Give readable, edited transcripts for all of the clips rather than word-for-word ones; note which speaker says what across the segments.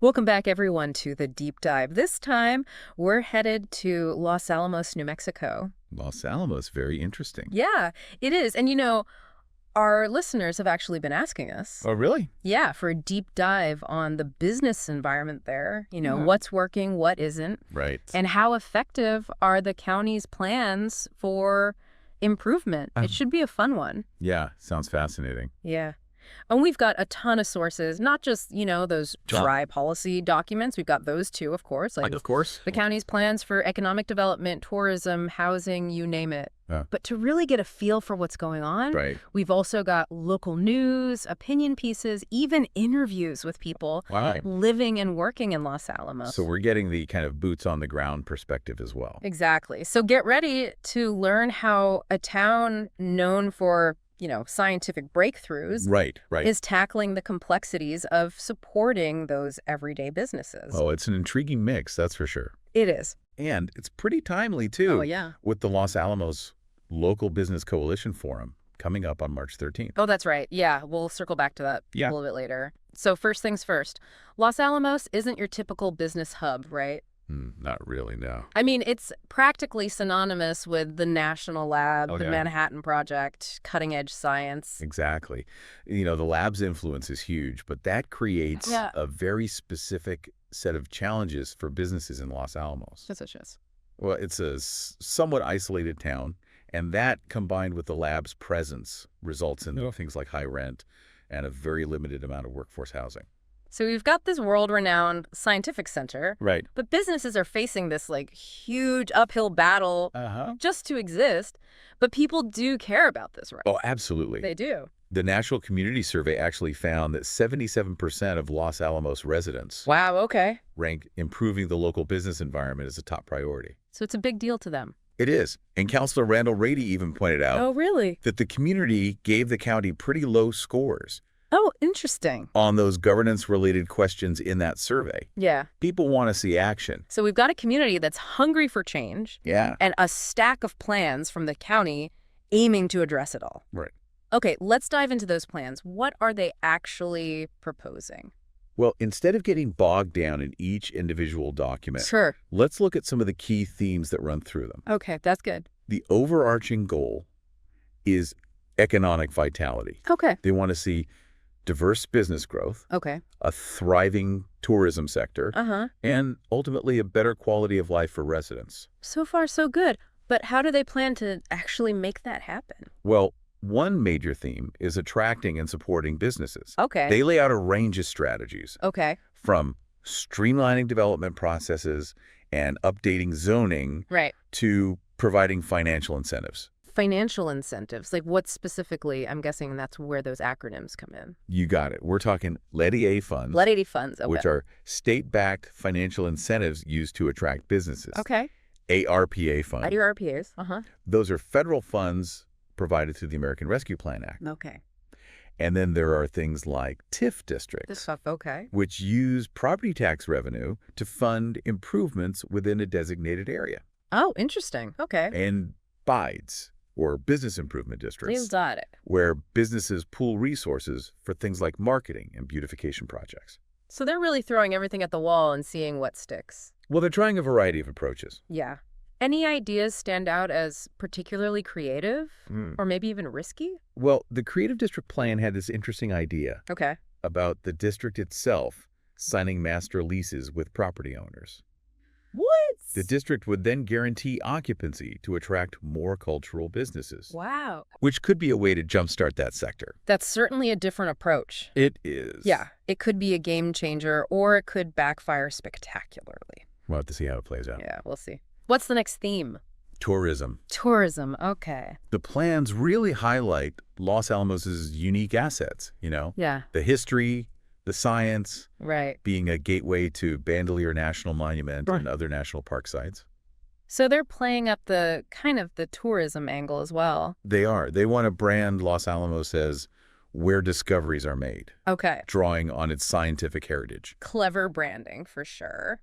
Speaker 1: Welcome back, everyone, to the deep dive. This time, we're headed to Los Alamos, New Mexico.
Speaker 2: Los Alamos, very interesting.
Speaker 1: Yeah, it is. And our listeners have actually been asking us,
Speaker 2: Oh, really?
Speaker 1: yeah, for a deep dive on the business environment there.
Speaker 2: Yeah.
Speaker 1: What's working, what isn't,
Speaker 2: Right.
Speaker 1: and how effective are the county's plans for improvement. It should be a fun one.
Speaker 2: Yeah, sounds fascinating.
Speaker 1: Yeah. And we've got a ton of sources, not just, those dry policy documents. We've got those too, of course.
Speaker 2: Of course.
Speaker 1: The county's plans for economic development, tourism, housing, you name it. But to really get a feel for what's going on,
Speaker 2: Right.
Speaker 1: we've also got local news, opinion pieces, even interviews with people
Speaker 2: Wow.
Speaker 1: living and working in Los Alamos.
Speaker 2: So we're getting the kind of boots on the ground perspective as well.
Speaker 1: Exactly. So get ready to learn how a town known for scientific breakthroughs
Speaker 2: Right.
Speaker 1: is tackling the complexities of supporting those everyday businesses.
Speaker 2: Oh, it's an intriguing mix, that's for sure.
Speaker 1: It is.
Speaker 2: And it's pretty timely, too.
Speaker 1: Oh, yeah.
Speaker 2: With the Los Alamos Local Business Coalition Forum coming up on March 13th.
Speaker 1: Oh, that's right. Yeah, we'll circle back to that a little bit later. So first things first, Los Alamos isn't your typical business hub, right?
Speaker 2: Not really, no.
Speaker 1: I mean, it's practically synonymous with the National Lab, the Manhattan Project, cutting-edge science.
Speaker 2: Exactly. The lab's influence is huge, but that creates a very specific set of challenges for businesses in Los Alamos.
Speaker 1: Such as?
Speaker 2: Well, it's a somewhat isolated town, and that combined with the lab's presence results in things like high rent and a very limited amount of workforce housing.
Speaker 1: So we've got this world-renowned scientific center,
Speaker 2: Right.
Speaker 1: but businesses are facing this huge uphill battle just to exist. But people do care about this, right?
Speaker 2: Oh, absolutely.
Speaker 1: They do.
Speaker 2: The National Community Survey actually found that 77% of Los Alamos residents
Speaker 1: Wow, okay.
Speaker 2: rank improving the local business environment as a top priority.
Speaker 1: So it's a big deal to them.
Speaker 2: It is. And Councilor Randall Rady even pointed out
Speaker 1: Oh, really?
Speaker 2: that the community gave the county pretty low scores
Speaker 1: Oh, interesting.
Speaker 2: on those governance-related questions in that survey.
Speaker 1: Yeah.
Speaker 2: People want to see action.
Speaker 1: So we've got a community that's hungry for change
Speaker 2: Yeah.
Speaker 1: and a stack of plans from the county aiming to address it all.
Speaker 2: Right.
Speaker 1: Okay, let's dive into those plans. What are they actually proposing?
Speaker 2: Well, instead of getting bogged down in each individual document,
Speaker 1: Sure.
Speaker 2: let's look at some of the key themes that run through them.
Speaker 1: Okay, that's good.
Speaker 2: The overarching goal is economic vitality.
Speaker 1: Okay.
Speaker 2: They want to see diverse business growth,
Speaker 1: Okay.
Speaker 2: a thriving tourism sector,
Speaker 1: Uh-huh.
Speaker 2: and ultimately a better quality of life for residents.
Speaker 1: So far, so good. But how do they plan to actually make that happen?
Speaker 2: Well, one major theme is attracting and supporting businesses.
Speaker 1: Okay.
Speaker 2: They lay out a range of strategies,
Speaker 1: Okay.
Speaker 2: from streamlining development processes and updating zoning
Speaker 1: Right.
Speaker 2: to providing financial incentives.
Speaker 1: Financial incentives, like what specifically? I'm guessing that's where those acronyms come in.
Speaker 2: You got it. We're talking LEDA funds,
Speaker 1: LEDA funds, okay.
Speaker 2: which are state-backed financial incentives used to attract businesses.
Speaker 1: Okay.
Speaker 2: ARPA funds.
Speaker 1: IRPAs, uh-huh.
Speaker 2: Those are federal funds provided through the American Rescue Plan Act.
Speaker 1: Okay.
Speaker 2: And then there are things like TIF districts,
Speaker 1: This stuff, okay.
Speaker 2: which use property tax revenue to fund improvements within a designated area.
Speaker 1: Oh, interesting. Okay.
Speaker 2: And BIDES, or business improvement districts,
Speaker 1: Got it.
Speaker 2: where businesses pool resources for things like marketing and beautification projects.
Speaker 1: So they're really throwing everything at the wall and seeing what sticks.
Speaker 2: Well, they're trying a variety of approaches.
Speaker 1: Yeah. Any ideas stand out as particularly creative or maybe even risky?
Speaker 2: Well, the Creative District Plan had this interesting idea
Speaker 1: Okay.
Speaker 2: about the district itself signing master leases with property owners.
Speaker 1: What?
Speaker 2: The district would then guarantee occupancy to attract more cultural businesses,
Speaker 1: Wow.
Speaker 2: which could be a way to jumpstart that sector.
Speaker 1: That's certainly a different approach.
Speaker 2: It is.
Speaker 1: Yeah. It could be a game changer or it could backfire spectacularly.
Speaker 2: We'll have to see how it plays out.
Speaker 1: Yeah, we'll see. What's the next theme?
Speaker 2: Tourism.
Speaker 1: Tourism. Okay.
Speaker 2: The plans really highlight Los Alamos' unique assets,
Speaker 1: Yeah.
Speaker 2: the history, the science,
Speaker 1: Right.
Speaker 2: being a gateway to Bandelier National Monument and other national park sites.
Speaker 1: So they're playing up the tourism angle as well.
Speaker 2: They are. They want to brand Los Alamos as where discoveries are made,
Speaker 1: Okay.
Speaker 2: drawing on its scientific heritage.
Speaker 1: Clever branding for sure.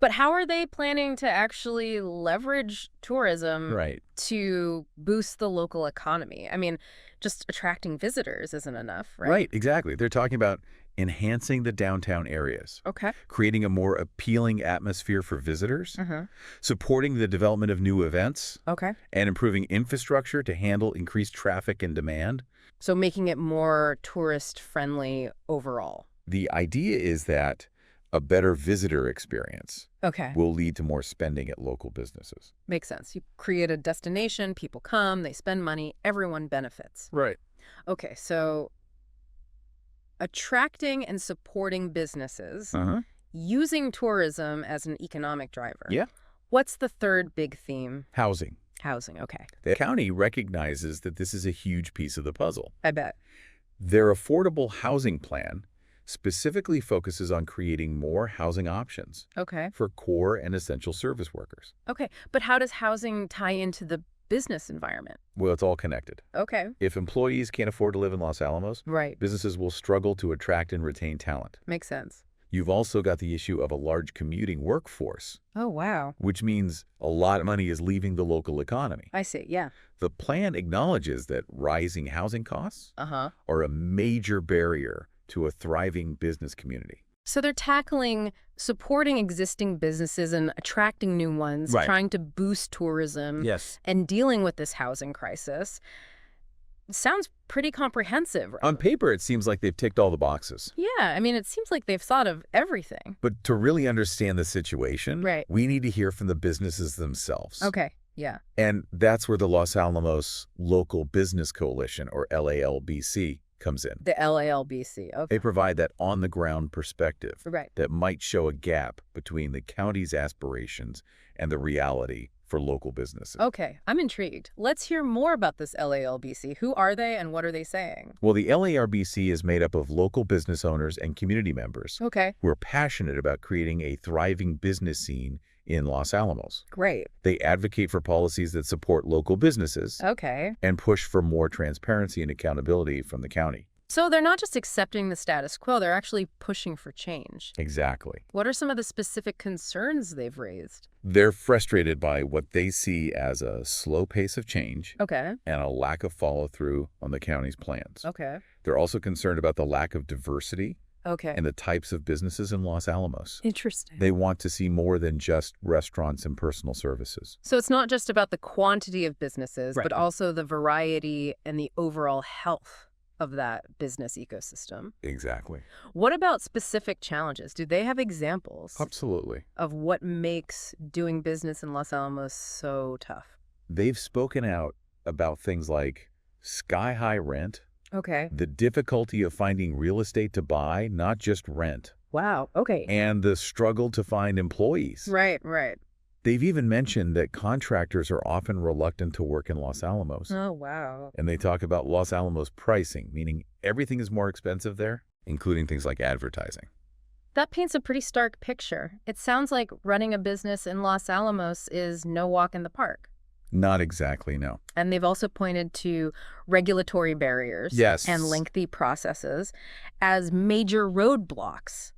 Speaker 1: But how are they planning to actually leverage tourism
Speaker 2: Right.
Speaker 1: to boost the local economy? I mean, just attracting visitors isn't enough, right?
Speaker 2: Right, exactly. They're talking about enhancing the downtown areas,
Speaker 1: Okay.
Speaker 2: creating a more appealing atmosphere for visitors, supporting the development of new events,
Speaker 1: Okay.
Speaker 2: and improving infrastructure to handle increased traffic and demand.
Speaker 1: So making it more tourist-friendly overall.
Speaker 2: The idea is that a better visitor experience
Speaker 1: Okay.
Speaker 2: will lead to more spending at local businesses.
Speaker 1: Makes sense. You create a destination, people come, they spend money, everyone benefits.
Speaker 2: Right.
Speaker 1: Okay, so attracting and supporting businesses, using tourism as an economic driver.
Speaker 2: Yeah.
Speaker 1: What's the third big theme?
Speaker 2: Housing.
Speaker 1: Housing, okay.
Speaker 2: The county recognizes that this is a huge piece of the puzzle.
Speaker 1: I bet.
Speaker 2: Their affordable housing plan specifically focuses on creating more housing options
Speaker 1: Okay.
Speaker 2: for core and essential service workers.
Speaker 1: Okay, but how does housing tie into the business environment?
Speaker 2: Well, it's all connected.
Speaker 1: Okay.
Speaker 2: If employees can't afford to live in Los Alamos,
Speaker 1: Right.
Speaker 2: businesses will struggle to attract and retain talent.
Speaker 1: Makes sense.
Speaker 2: You've also got the issue of a large commuting workforce,
Speaker 1: Oh, wow.
Speaker 2: which means a lot of money is leaving the local economy.
Speaker 1: I see, yeah.
Speaker 2: The plan acknowledges that rising housing costs
Speaker 1: Uh-huh.
Speaker 2: are a major barrier to a thriving business community.
Speaker 1: So they're tackling supporting existing businesses and attracting new ones,
Speaker 2: Right.
Speaker 1: trying to boost tourism,
Speaker 2: Yes.
Speaker 1: and dealing with this housing crisis. Sounds pretty comprehensive.
Speaker 2: On paper, it seems like they've ticked all the boxes.
Speaker 1: Yeah, I mean, it seems like they've thought of everything.
Speaker 2: But to really understand the situation,
Speaker 1: Right.
Speaker 2: we need to hear from the businesses themselves.
Speaker 1: Okay, yeah.
Speaker 2: And that's where the Los Alamos Local Business Coalition, or LALBC, comes in.
Speaker 1: The LALBC, okay.
Speaker 2: They provide that on-the-ground perspective
Speaker 1: Right.
Speaker 2: that might show a gap between the county's aspirations and the reality for local businesses.
Speaker 1: Okay, I'm intrigued. Let's hear more about this LALBC. Who are they and what are they saying?
Speaker 2: Well, the LARBC is made up of local business owners and community members
Speaker 1: Okay,
Speaker 2: who are passionate about creating a thriving business scene in Los Alamos.
Speaker 1: great.
Speaker 2: They advocate for policies that support local businesses
Speaker 1: Okay.
Speaker 2: and push for more transparency and accountability from the county.
Speaker 1: So they're not just accepting the status quo, they're actually pushing for change.
Speaker 2: Exactly.
Speaker 1: What are some of the specific concerns they've raised?
Speaker 2: They're frustrated by what they see as a slow pace of change
Speaker 1: Okay.
Speaker 2: and a lack of follow-through on the county's plans.
Speaker 1: Okay.
Speaker 2: They're also concerned about the lack of diversity
Speaker 1: Okay.
Speaker 2: and the types of businesses in Los Alamos.
Speaker 1: Interesting.
Speaker 2: They want to see more than just restaurants and personal services.
Speaker 1: So it's not just about the quantity of businesses,
Speaker 2: Right.
Speaker 1: but also the variety and the overall health of that business ecosystem.
Speaker 2: Exactly.
Speaker 1: What about specific challenges? Do they have examples
Speaker 2: Absolutely.
Speaker 1: of what makes doing business in Los Alamos so tough?
Speaker 2: They've spoken out about things like sky-high rent,
Speaker 1: Okay.
Speaker 2: the difficulty of finding real estate to buy, not just rent,
Speaker 1: Wow. Okay.
Speaker 2: and the struggle to find employees.
Speaker 1: Right, right.
Speaker 2: They've even mentioned that contractors are often reluctant to work in Los Alamos.
Speaker 1: Oh, wow.
Speaker 2: And they talk about Los Alamos pricing, meaning everything is more expensive there, including things like advertising.
Speaker 1: That paints a pretty stark picture. It sounds like running a business in Los Alamos is no walk in the park.
Speaker 2: Not exactly, no.
Speaker 1: And they've also pointed to regulatory barriers
Speaker 2: Yes.
Speaker 1: and lengthy processes as major roadblocks.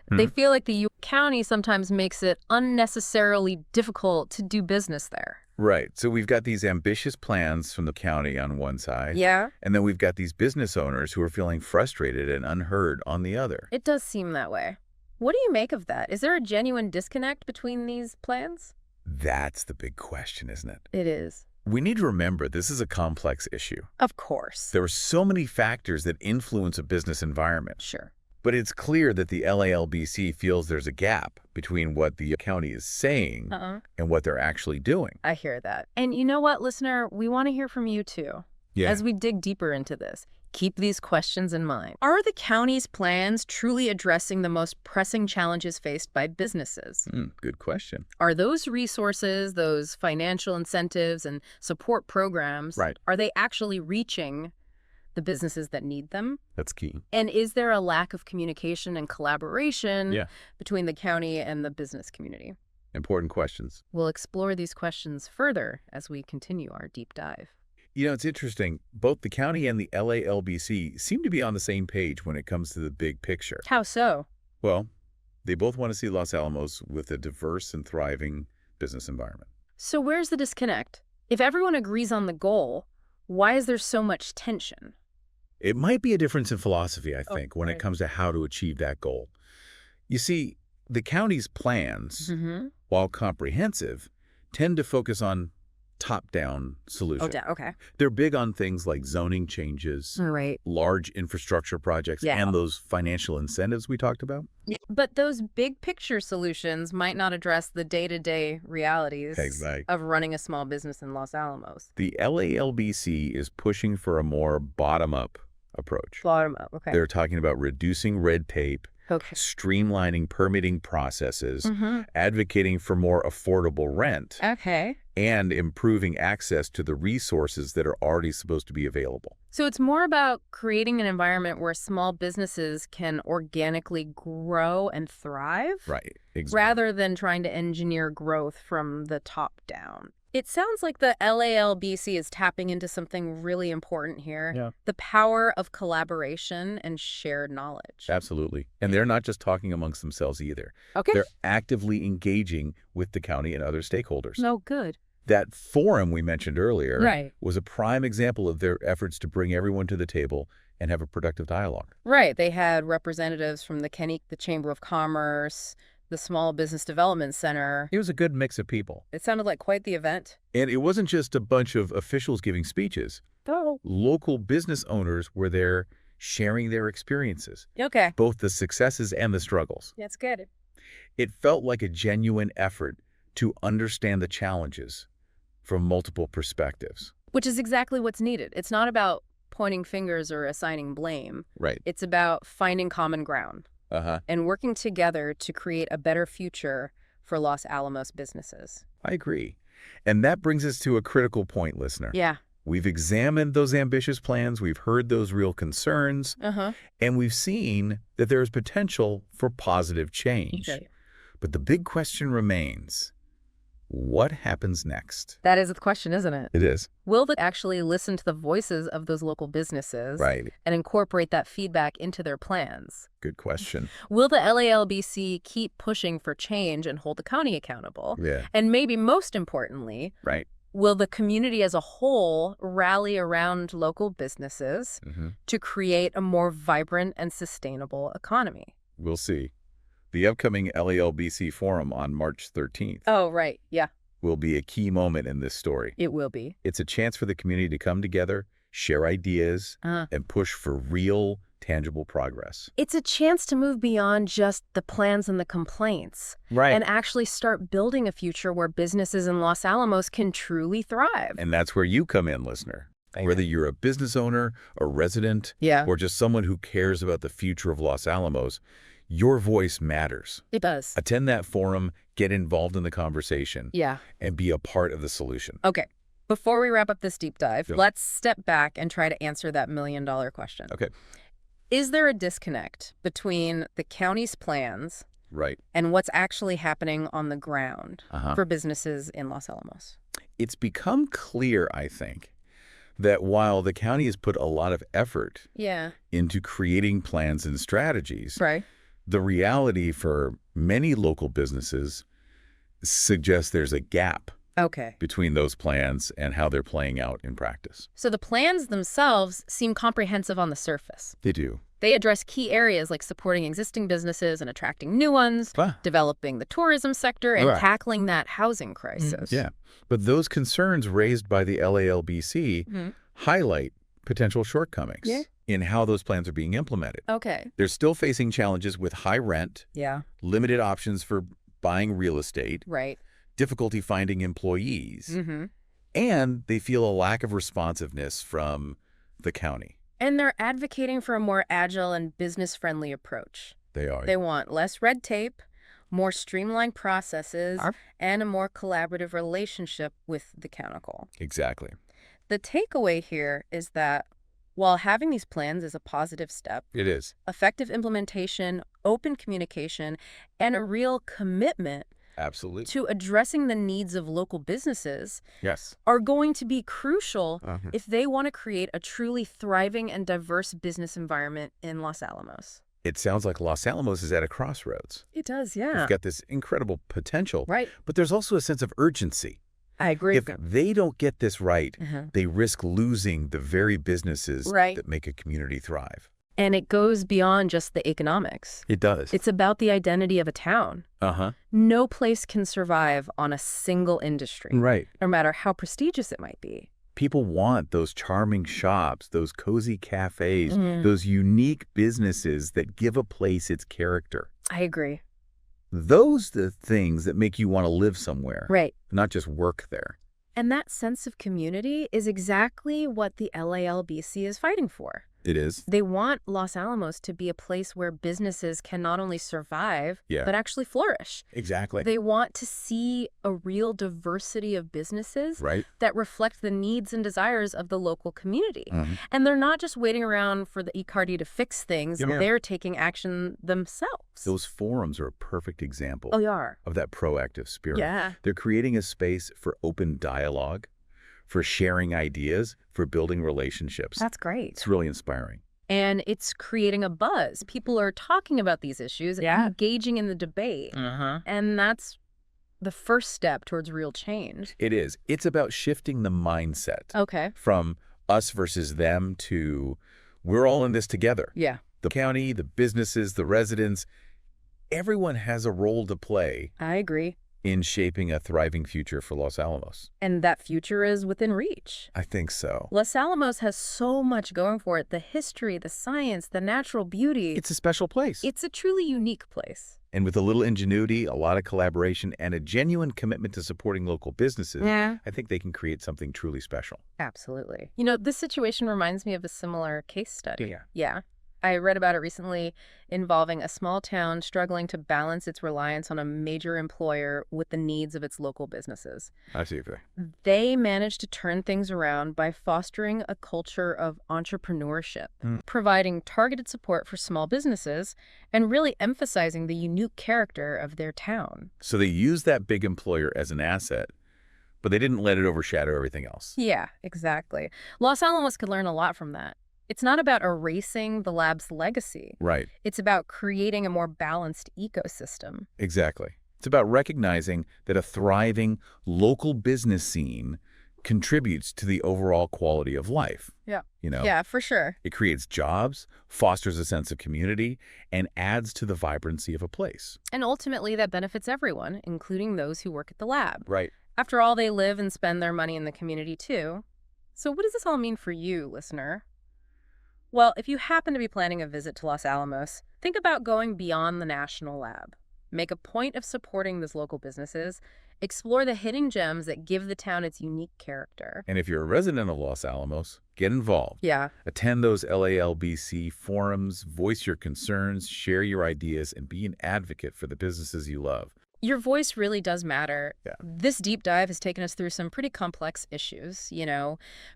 Speaker 1: They feel like the county sometimes makes it unnecessarily difficult to do business there.
Speaker 2: Right. So we've got these ambitious plans from the county on one side.
Speaker 1: Yeah,
Speaker 2: And then we've got these business owners who are feeling frustrated and unheard on the other.
Speaker 1: it does seem that way. What do you make of that? Is there a genuine disconnect between these plans?
Speaker 2: That's the big question, isn't it?
Speaker 1: It is.
Speaker 2: We need to remember this is a complex issue.
Speaker 1: Of course.
Speaker 2: There are so many factors that influence a business environment.
Speaker 1: Sure.
Speaker 2: But it's clear that the LALBC feels there's a gap between what the county is saying and what they're actually doing.
Speaker 1: I hear that. And you know what, listener? We want to hear from you, too. As we dig deeper into this, keep these questions in mind. Are the county's plans truly addressing the most pressing challenges faced by businesses?
Speaker 2: Good question.
Speaker 1: Are those resources, those financial incentives and support programs, are they actually reaching the businesses that need them?
Speaker 2: That's key.
Speaker 1: And is there a lack of communication and collaboration between the county and the business community?
Speaker 2: Important questions.
Speaker 1: We'll explore these questions further as we continue our deep dive.
Speaker 2: You know, it's interesting. Both the county and the LALBC seem to be on the same page when it comes to the big picture.
Speaker 1: How so?
Speaker 2: Well, they both want to see Los Alamos with a diverse and thriving business environment.
Speaker 1: So where's the disconnect? If everyone agrees on the goal, why is there so much tension?
Speaker 2: It might be a difference in philosophy, I think, when it
Speaker 1: right.
Speaker 2: comes to how to achieve that goal. You see, the county's plans, while comprehensive, tend to focus on top-down solutions.
Speaker 1: Okay.
Speaker 2: They're big on things like zoning changes,
Speaker 1: Right.
Speaker 2: large infrastructure projects,
Speaker 1: Yeah.
Speaker 2: and those financial incentives we talked about.
Speaker 1: But those big picture solutions might not address the day-to-day realities
Speaker 2: Exactly.
Speaker 1: of running a small business in Los Alamos.
Speaker 2: The LALBC is pushing for a more bottom-up approach.
Speaker 1: Bottom up, okay.
Speaker 2: They're talking about reducing red tape,
Speaker 1: Okay.
Speaker 2: streamlining permitting processes, advocating for more affordable rent,
Speaker 1: Okay.
Speaker 2: and improving access to the resources that are already supposed to be available.
Speaker 1: So it's more about creating an environment where small businesses can organically grow and thrive?
Speaker 2: Right. Exactly.
Speaker 1: Rather than trying to engineer growth from the top down. It sounds like the LALBC is tapping into something really important here.
Speaker 3: Yeah.
Speaker 1: The power of collaboration and shared knowledge.
Speaker 2: Absolutely. And they're not just talking amongst themselves either.
Speaker 1: Okay.
Speaker 2: They're actively engaging with the county and other stakeholders.
Speaker 1: No good.
Speaker 2: That forum we mentioned earlier
Speaker 1: Right.
Speaker 2: was a prime example of their efforts to bring everyone to the table and have a productive dialogue.
Speaker 1: Right. They had representatives from the Chamber of Commerce, the Small Business Development Center.
Speaker 3: It was a good mix of people.
Speaker 1: It sounded like quite the event.
Speaker 2: And it wasn't just a bunch of officials giving speeches.
Speaker 1: Oh.
Speaker 2: Local business owners were there sharing their experiences,
Speaker 1: Okay.
Speaker 2: both the successes and the struggles.
Speaker 1: That's good.
Speaker 2: It felt like a genuine effort to understand the challenges from multiple perspectives.
Speaker 1: Which is exactly what's needed. It's not about pointing fingers or assigning blame.
Speaker 2: Right.
Speaker 1: It's about finding common ground
Speaker 2: Uh-huh.
Speaker 1: and working together to create a better future for Los Alamos businesses.
Speaker 2: I agree. And that brings us to a critical point, listener.
Speaker 1: Yeah.
Speaker 2: We've examined those ambitious plans, we've heard those real concerns, and we've seen that there is potential for positive change.
Speaker 1: Okay.
Speaker 2: But the big question remains, what happens next?
Speaker 1: That is the question, isn't it?
Speaker 2: It is.
Speaker 1: Will they actually listen to the voices of those local businesses
Speaker 2: Right.
Speaker 1: and incorporate that feedback into their plans?
Speaker 2: Good question.
Speaker 1: Will the LALBC keep pushing for change and hold the county accountable?
Speaker 2: Yeah.
Speaker 1: And maybe most importantly,
Speaker 2: Right.
Speaker 1: will the community as a whole rally around local businesses to create a more vibrant and sustainable economy?
Speaker 2: We'll see. The upcoming LALBC Forum on March 13th
Speaker 1: Oh, right. Yeah,
Speaker 2: will be a key moment in this story.
Speaker 1: it will be.
Speaker 2: It's a chance for the community to come together, share ideas, and push for real, tangible progress.
Speaker 1: It's a chance to move beyond just the plans and the complaints
Speaker 3: Right.
Speaker 1: and actually start building a future where businesses in Los Alamos can truly thrive.
Speaker 2: And that's where you come in, listener.
Speaker 3: Amen.
Speaker 2: Whether you're a business owner, a resident,
Speaker 1: Yeah,
Speaker 2: or just someone who cares about the future of Los Alamos, your voice matters.
Speaker 1: it does.
Speaker 2: Attend that forum, get involved in the conversation,
Speaker 1: Yeah.
Speaker 2: and be a part of the solution.
Speaker 1: Okay. Before we wrap up this deep dive,
Speaker 2: Yeah.
Speaker 1: let's step back and try to answer that million-dollar question.
Speaker 2: Okay.
Speaker 1: Is there a disconnect between the county's plans
Speaker 2: Right.
Speaker 1: and what's actually happening on the ground
Speaker 2: Uh-huh.
Speaker 1: for businesses in Los Alamos?
Speaker 2: It's become clear, I think, that while the county has put a lot of effort
Speaker 1: Yeah.
Speaker 2: into creating plans and strategies,
Speaker 1: Right.
Speaker 2: the reality for many local businesses suggests there's a gap
Speaker 1: Okay.
Speaker 2: between those plans and how they're playing out in practice.
Speaker 1: So the plans themselves seem comprehensive on the surface.
Speaker 2: They do.
Speaker 1: They address key areas like supporting existing businesses and attracting new ones, developing the tourism sector, and
Speaker 2: Right.
Speaker 1: tackling that housing crisis.
Speaker 2: Yeah. But those concerns raised by the LALBC highlight potential shortcomings in how those plans are being implemented.
Speaker 1: Okay.
Speaker 2: They're still facing challenges with high rent,
Speaker 1: Yeah.
Speaker 2: limited options for buying real estate,
Speaker 1: Right.
Speaker 2: difficulty finding employees, and they feel a lack of responsiveness from the county.
Speaker 1: And they're advocating for a more agile and business-friendly approach.
Speaker 2: They are.
Speaker 1: They want less red tape, more streamlined processes, and a more collaborative relationship with the council.
Speaker 2: Exactly.
Speaker 1: The takeaway here is that while having these plans is a positive step,
Speaker 2: It is.
Speaker 1: effective implementation, open communication, and a real commitment
Speaker 2: Absolutely.
Speaker 1: to addressing the needs of local businesses
Speaker 2: Yes.
Speaker 1: are going to be crucial if they want to create a truly thriving and diverse business environment in Los Alamos.
Speaker 2: It sounds like Los Alamos is at a crossroads.
Speaker 1: It does,
Speaker 2: We've got this incredible potential,
Speaker 1: Right.
Speaker 2: but there's also a sense of urgency.
Speaker 1: I agree.
Speaker 2: If they don't get this right, they risk losing the very businesses that make a community thrive.
Speaker 1: And it goes beyond just the economics.
Speaker 2: It does.
Speaker 1: It's about the identity of a town. No place can survive on a single industry, no matter how prestigious it might be.
Speaker 2: People want those charming shops, those cozy cafes, those unique businesses that give a place its character.
Speaker 1: I agree.
Speaker 2: Those are the things that make you want to live somewhere, not just work there.
Speaker 1: And that sense of community is exactly what the LALBC is fighting for.
Speaker 2: It is.
Speaker 1: They want Los Alamos to be a place where businesses can not only survive, but actually flourish.
Speaker 2: Exactly.
Speaker 1: They want to see a real diversity of businesses that reflect the needs and desires of the local community. And they're not just waiting around for the ECARD to fix things. They're taking action themselves.
Speaker 2: Those forums are a perfect example of that proactive spirit. They're creating a space for open dialogue, for sharing ideas, for building relationships.
Speaker 1: That's great.
Speaker 2: It's really inspiring.
Speaker 1: And it's creating a buzz. People are talking about these issues, engaging in the debate. And that's the first step towards real change.
Speaker 2: It is. It's about shifting the mindset. From us versus them to we're all in this together. The county, the businesses, the residents, everyone has a role to play.
Speaker 1: I agree.
Speaker 2: In shaping a thriving future for Los Alamos.
Speaker 1: And that future is within reach.
Speaker 2: I think so.
Speaker 1: Los Alamos has so much going for it. The history, the science, the natural beauty.
Speaker 2: It's a special place.
Speaker 1: It's a truly unique place.
Speaker 2: And with a little ingenuity, a lot of collaboration, and a genuine commitment to supporting local businesses, I think they can create something truly special.
Speaker 1: Absolutely. You know, this situation reminds me of a similar case study. I read about it recently, involving a small town struggling to balance its reliance on a major employer with the needs of its local businesses.
Speaker 2: I see.
Speaker 1: They managed to turn things around by fostering a culture of entrepreneurship, providing targeted support for small businesses, and really emphasizing the unique character of their town.
Speaker 2: So they used that big employer as an asset, but they didn't let it overshadow everything else.
Speaker 1: Yeah, exactly. Los Alamos could learn a lot from that. It's not about erasing the lab's legacy. It's about creating a more balanced ecosystem.
Speaker 2: Exactly. It's about recognizing that a thriving local business scene contributes to the overall quality of life.
Speaker 1: Yeah, for sure.
Speaker 2: It creates jobs, fosters a sense of community, and adds to the vibrancy of a place.
Speaker 1: And ultimately, that benefits everyone, including those who work at the lab.
Speaker 2: After
Speaker 1: all, they live and spend their money in the community, too. So what does this all mean for you, listener? Well, if you happen to be planning a visit to Los Alamos, think about going beyond the national lab. Make a point of supporting those local businesses. Explore the hidden gems that give the town its unique character.
Speaker 2: And if you're a resident of Los Alamos, get involved. Attend those LALBC forums, voice your concerns, share your ideas, and be an advocate for the businesses you love.
Speaker 1: Your voice really does matter. This deep dive has taken us through some pretty complex issues,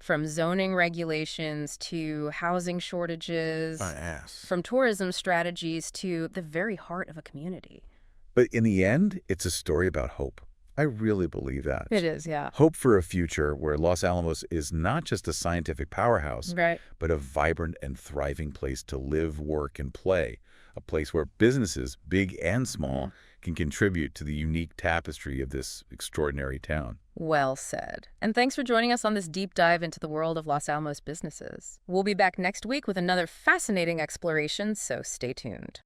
Speaker 1: from zoning regulations to housing shortages, from tourism strategies to the very heart of a community.
Speaker 2: But in the end, it's a story about hope. I really believe that.
Speaker 1: It is, yeah.
Speaker 2: Hope for a future where Los Alamos is not just a scientific powerhouse, but a vibrant and thriving place to live, work, and play. A place where businesses, big and small, can contribute to the unique tapestry of this extraordinary town.
Speaker 1: Well said. And thanks for joining us on this deep dive into the world of Los Alamos businesses. We'll be back next week with another fascinating exploration, so stay tuned.